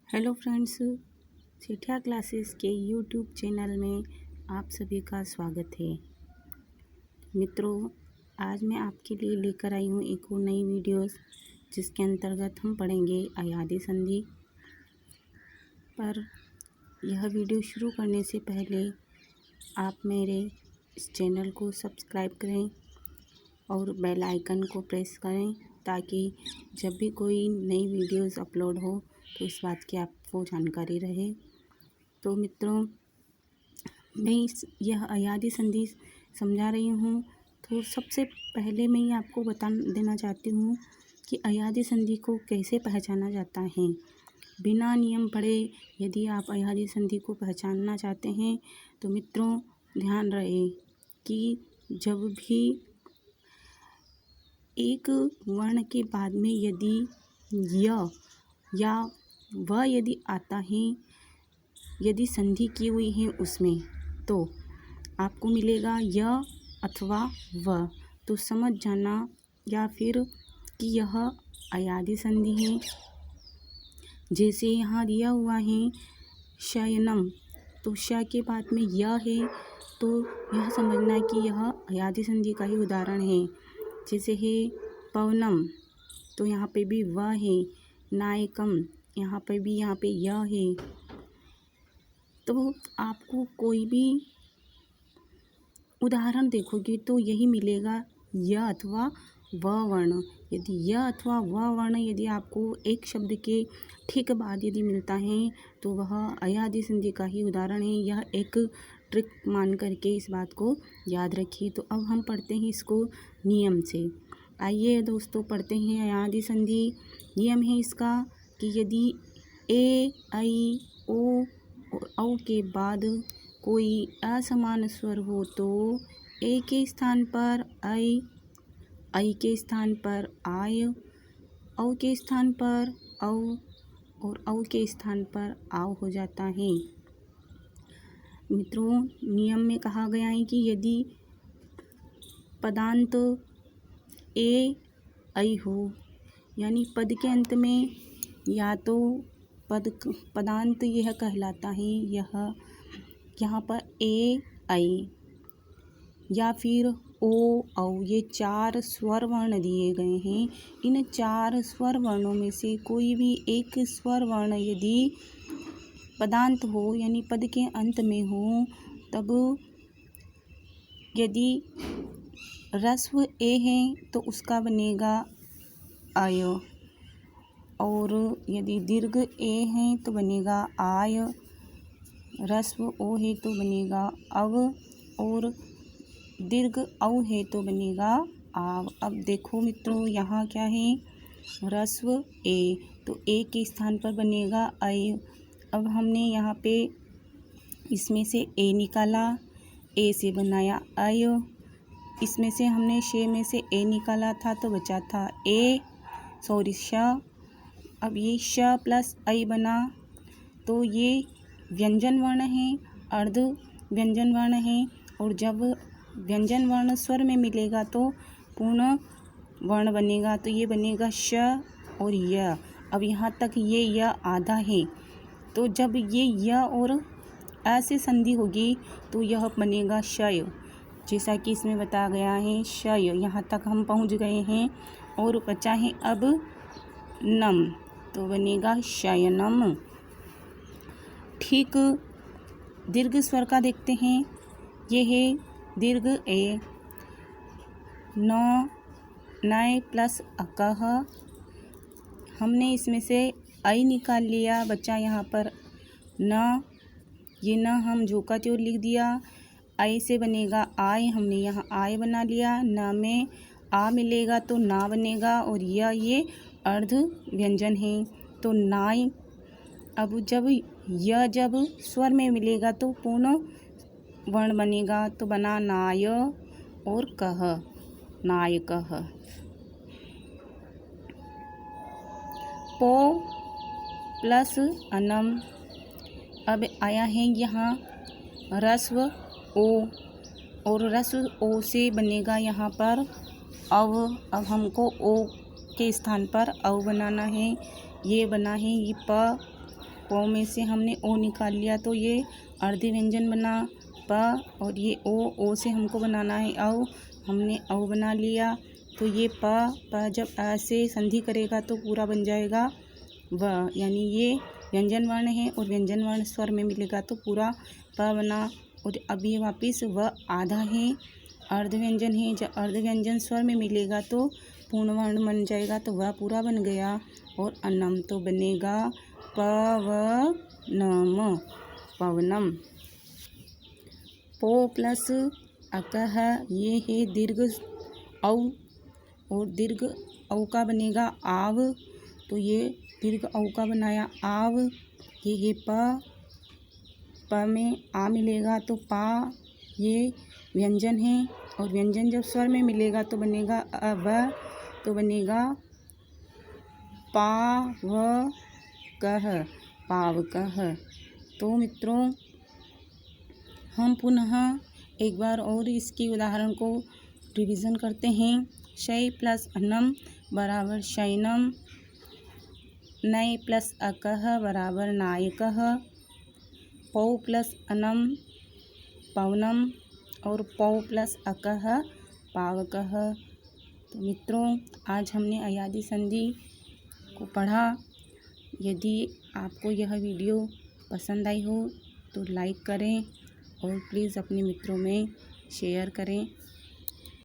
Hello friends, Sethia classes के YouTube channel में आप सभी का स्वागत है। मित्रों, आज मैं आपके लिए लेकर आई हूँ एक और नई वीडियोस जिसके अंतर्गत हम पढ़ेंगे अयादी संधि पर। यह वीडियो शुरू करने से पहले आप मेरे इस चैनल को सब्सक्राइब करें और बेल आइकन को प्रेस करें ताकि जब भी कोई नई वीडियोस अपलोड हो तो इस बात की आपको जानकारी रहे। तो मित्रों, मैं यह अयादी संधि समझा रही हूँ। तो सबसे पहले मैं ये आपको बता देना चाहती हूँ कि अयादी संधि को कैसे पहचाना जाता है। बिना नियम पढ़े यदि आप अयादी संधि को पहचानना चाहते हैं तो मित्रों ध्यान रहे कि जब भी एक वर्ण के बाद में यदि य या व यदि आता है, यदि संधि की हुई है उसमें, तो आपको मिलेगा य अथवा व। तो समझ जाना या फिर कि यह अयादी संधि है। जैसे यहाँ दिया हुआ है शयनम, तो श के बाद में य है तो यह समझना कि यह अयादी संधि का ही उदाहरण है। जैसे है पवनम, तो यहाँ पे भी व है। नायकम, यहाँ पे भी यहाँ पे य है। तो आपको कोई भी उदाहरण देखोगे तो यही मिलेगा य अथवा व वर्ण। यदि य अथवा व वर्ण यदि आपको एक शब्द के ठीक बाद यदि मिलता है तो वह अयादी संधि का ही उदाहरण है। यह एक ट्रिक मान करके इस बात को याद रखिए। तो अब हम पढ़ते हैं इसको नियम से। आइए दोस्तों पढ़ते हैं अयादी संधि। नियम है इसका कि यदि ए, ऐ, ओ और औ के बाद कोई असमान स्वर हो तो ए के स्थान पर ऐ के स्थान पर आय, औ के स्थान पर औ और औ के स्थान पर आव हो जाता है। मित्रों, नियम में कहा गया है कि यदि पदांत ए, ऐ हो, यानी पद के अंत में या तो पदांत यह कहलाता है, यह यहाँ पर ए, ऐ या फिर ओ, औ, ये चार स्वर वर्ण दिए गए हैं। इन चार स्वर वर्णों में से कोई भी एक स्वर वर्ण यदि पदांत हो यानी पद के अंत में हो, तब यदि ह्रस्व ए है तो उसका बनेगा आय, और यदि दीर्घ ए है तो बनेगा आय, ह्रस्व ओ है तो बनेगा अव, और दीर्घ औ है तो बनेगा आव। अब देखो मित्रों, यहाँ क्या है, ह्रस्व ए, तो ए के स्थान पर बनेगा ऐ। अब हमने यहाँ पे इसमें से ए निकाला, ए से बनाया ऐ। इसमें से हमने शे में से ए निकाला था तो बचा था श। अब ये श प्लस ऐ बना, तो ये व्यंजन वर्ण है, अर्ध व्यंजन वर्ण है। और जब व्यंजन वर्ण स्वर में मिलेगा तो पूर्ण वर्ण बनेगा, तो ये बनेगा श और य। अब यहाँ तक ये य आधा है, तो जब ये य और अ से संधि होगी तो यह बनेगा शय, जैसा कि इसमें बताया गया है शय। यहाँ तक हम पहुँच गए हैं और बचा है अब नम, तो बनेगा शयनम। ठीक दीर्घ स्वर का देखते हैं। ये है दीर्घ ए, न, नय प्लस अकह। हमने इसमें से ऐ निकाल लिया, बचा यहाँ पर न। ये न हम जो का त्यों लिख दिया। ऐ से बनेगा आय, हमने यहाँ आय बना लिया। न में आ मिलेगा तो ना बनेगा, और ये अर्ध व्यंजन है तो नाय। अब जब जब स्वर में मिलेगा तो पूर्ण वर्ण बनेगा, तो बना नाय और कह, नायकः। पो प्लस अनम। अब आया है यहाँ ह्रस्व ओ, और ह्रस्व ओ से बनेगा यहाँ पर अव। अब हमको ओ के स्थान पर अव बनाना है। ये बना है ये प, प में से हमने ओ निकाल लिया तो ये अर्ध व्यंजन बना प, और ये ओ से हमको बनाना है औ, हमने औ बना लिया। तो ये प जब अ से संधि करेगा तो पूरा बन जाएगा व, यानी ये व्यंजन वर्ण है और व्यंजन वर्ण स्वर में मिलेगा तो पूरा प बना। और अब ये वापिस व आधा है, अर्ध व्यंजन है, जब अर्ध व्यंजन स्वर में मिलेगा तो पूर्ण वर्ण बन जाएगा तो वह पूरा बन गया। और अनम तो बनेगा पवनम, पवनम। पो प्लस अकह ये है दीर्घ औ, और दीर्घ औ का बनेगा आव, तो ये दीर्घ औ का बनाया आव। ये है प में आ मिलेगा तो पा, ये व्यंजन है, और व्यंजन जब स्वर में मिलेगा तो बनेगा अब, तो बनेगा पावकह, पावकह। तो मित्रों हम पुनः एक बार और इसकी उदाहरण को रिवीजन करते हैं। शय प्लस अनम बराबर शयनम, नय प्लस अकह बराबर नायकः, पौ प्लस अनम पवनम, और पौ प्लस अकह पावकः। तो मित्रों आज हमने अयादी संधि को पढ़ा। यदि आपको यह वीडियो पसंद आई हो तो लाइक करें और प्लीज़ अपने मित्रों में शेयर करें।